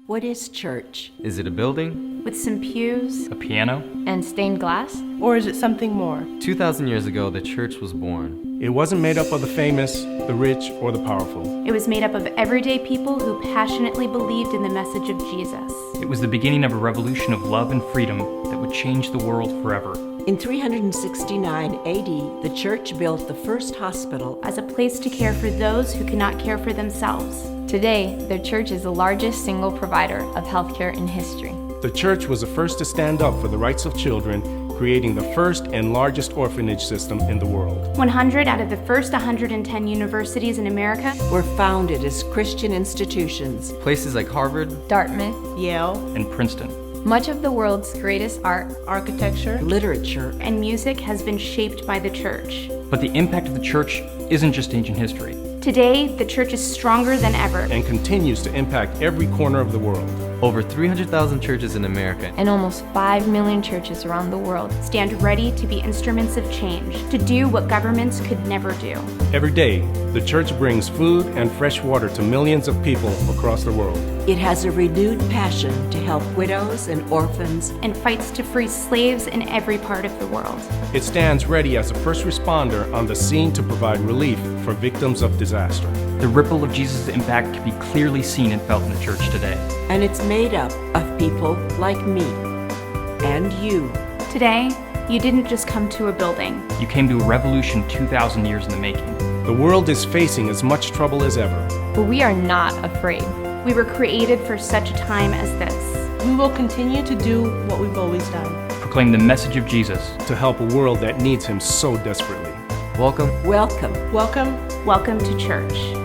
What is church? Is it a building? With some pews A piano? and stained glass? Or is it something more? 2,000 years ago, the church was born. It wasn't made up of the famous, the rich, or the powerful. It was made up of everyday people who passionately believed in the message of Jesus. It was the beginning of a revolution of love and freedom that would change the world forever. In 369 AD, the church built the first hospital. As a place to care for those who cannot care for themselves. Today, the church is the largest single provider of healthcare in history. The church was the first to stand up for the rights of children, creating the first and largest orphanage system in the world. 100 out of the first 110 universities in America Were founded as Christian institutions. Places like Harvard, Dartmouth. Yale, And Princeton. Much of the world's greatest art architecture, Literature. and music has been shaped by the church. But the impact of the church isn't just ancient history. Today, the church is stronger than ever. And continues to impact every corner of the world. over 300,000 churches in America, And almost 5 million churches around the world stand ready to be instruments of change, to do what governments could never do. Every day, the church brings food and fresh water to millions of people across the world. It has a renewed passion to help widows and orphans. And fights to free slaves in every part of the world. It stands ready as a first responder on the scene to provide relief for victims of disaster. The ripple of Jesus' impact can be clearly seen and felt in the church today. And it's made up of people like me and you. Today, you didn't just come to a building. You came to a revolution 2,000 years in the making. The world is facing as much trouble as ever. But we are not afraid. We were created for such a time as this. we will continue to do what we've always done. Proclaim the message of Jesus. To help a world that needs him so desperately. welcome Welcome. Welcome. Welcome to church.